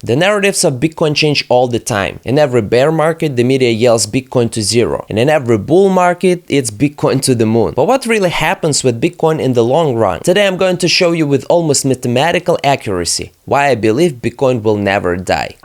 The narratives of Bitcoin change all the time. In every bear market, the media yells Bitcoin to zero. And in every bull market, it's Bitcoin to the moon. But what really happens with Bitcoin in the long run? Today I'm going to show you with almost mathematical accuracy why I believe Bitcoin will never die.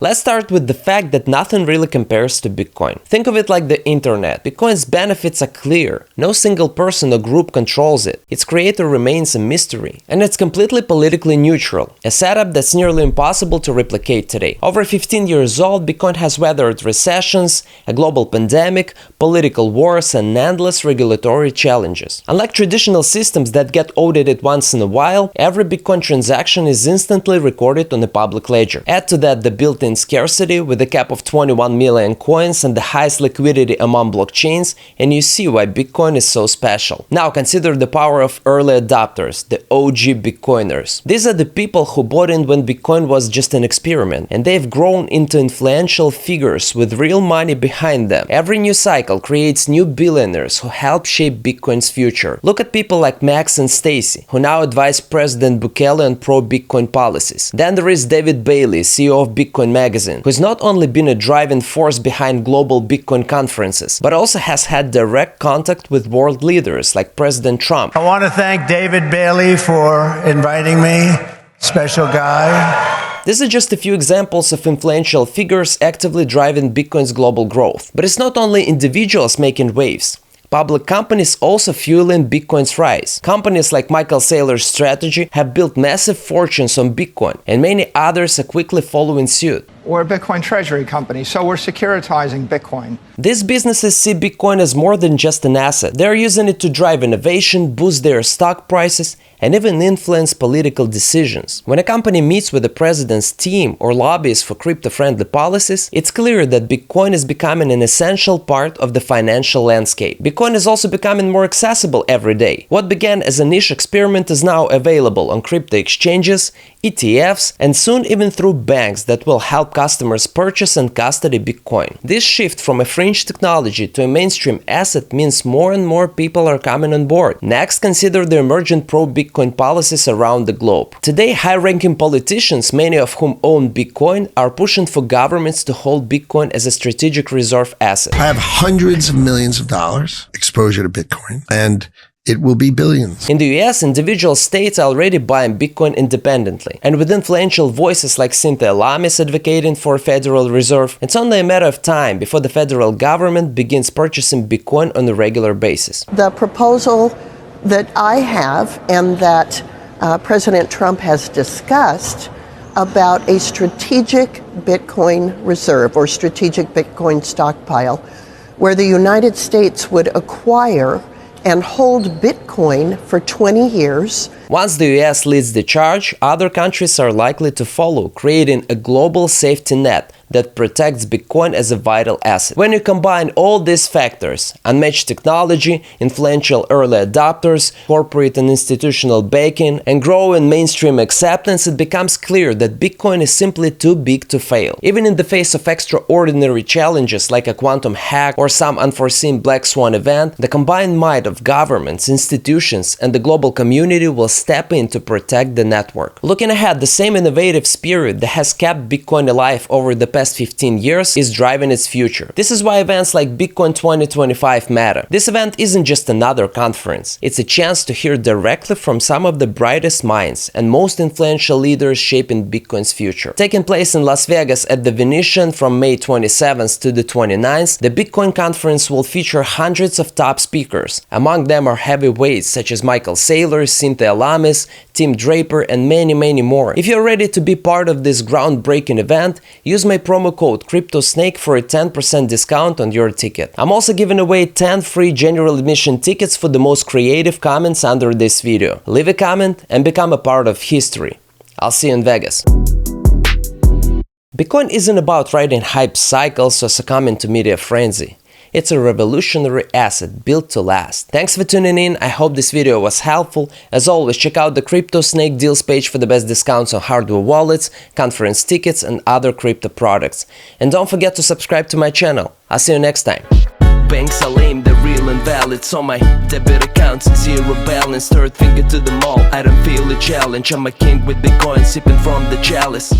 Let's start with the fact that nothing really compares to Bitcoin. Think of it like the internet. Bitcoin's benefits are clear. No single person or group controls it. Its creator remains a mystery. And it's completely politically neutral, a setup that's nearly impossible to replicate today. Over 15 years old, Bitcoin has weathered recessions, a global pandemic, political wars, and endless regulatory challenges. Unlike traditional systems that get audited once in a while, every Bitcoin transaction is instantly recorded on a public ledger. Add to that the built-in scarcity with a cap of 21 million coins and the highest liquidity among blockchains, and you see why Bitcoin is so special. Now consider the power of early adopters, the OG Bitcoiners. These are the people who bought in when Bitcoin was just an experiment, and they've grown into influential figures with real money behind them. Every new cycle creates new billionaires who help shape Bitcoin's future. Look at people like Max and Stacy, who now advise President Bukele on pro-Bitcoin policies. Then there is David Bailey, CEO of Bitcoin Magazine, who's not only been a driving force behind global Bitcoin conferences, but also has had direct contact with world leaders like President Trump. I want to thank David Bailey for inviting me. Special guy. These are just a few examples of influential figures actively driving Bitcoin's global growth. But it's not only individuals making waves. Public companies also fueling Bitcoin's rise. Companies like Michael Saylor's Strategy have built massive fortunes on Bitcoin, and many others are quickly following suit. We're a Bitcoin treasury company, so we're securitizing Bitcoin. These businesses see Bitcoin as more than just an asset. They're using it to drive innovation, boost their stock prices, and even influence political decisions. When a company meets with the president's team or lobbies for crypto-friendly policies, it's clear that Bitcoin is becoming an essential part of the financial landscape. Bitcoin is also becoming more accessible every day. What began as a niche experiment is now available on crypto exchanges, ETFs, and soon even through banks that will help customers purchase and custody Bitcoin. This shift from a fringe technology to a mainstream asset means more and more people are coming on board. Next, consider the emergent pro-Bitcoin policies around the globe. Today, high-ranking politicians, many of whom own Bitcoin, are pushing for governments to hold Bitcoin as a strategic reserve asset. I have hundreds of millions of dollars exposure to Bitcoin, and it will be billions. In the US, individual states are already buying Bitcoin independently. And with influential voices like Cynthia Lamis advocating for a Federal Reserve, it's only a matter of time before the federal government begins purchasing Bitcoin on a regular basis. The proposal that I have and that President Trump has discussed about a strategic Bitcoin reserve or strategic Bitcoin stockpile, where the United States would acquire and hold Bitcoin for 20 years. Once the US leads the charge, other countries are likely to follow, creating a global safety net that protects Bitcoin as a vital asset. When you combine all these factors, unmatched technology, influential early adopters, corporate and institutional backing, and growing mainstream acceptance, it becomes clear that Bitcoin is simply too big to fail. Even in the face of extraordinary challenges like a quantum hack or some unforeseen black swan event, the combined might of governments, institutions, and the global community will step in to protect the network. Looking ahead, the same innovative spirit that has kept Bitcoin alive over the past 15 years is driving its future. This is why events like Bitcoin 2025 matter. This event isn't just another conference. It's a chance to hear directly from some of the brightest minds and most influential leaders shaping Bitcoin's future. Taking place in Las Vegas at the Venetian from May 27th to the 29th, the Bitcoin conference will feature hundreds of top speakers. Among them are heavyweights such as Michael Saylor, Cynthia Lamis, Tim Draper, and many more. If you're ready to be part of this groundbreaking event, use my promo code CryptoSnake for a 10% discount on your ticket. I'm also giving away 10 free general admission tickets for the most creative comments under this video. Leave a comment and become a part of history. I'll see you in Vegas. Bitcoin isn't about riding hype cycles or succumbing to media frenzy. It's a revolutionary asset built to last. Thanks for tuning in. I hope this video was helpful. As always, check out the CryptoSnake deals page for the best discounts on hardware wallets, conference tickets, and other crypto products. And don't forget to subscribe to my channel. I'll see you next time. Banks are lame, they're real and valid. wallets on my debit accounts, zero balance, third finger to the mall. I don't feel a challenge, I'm a king with Bitcoin, sipping from the chalice.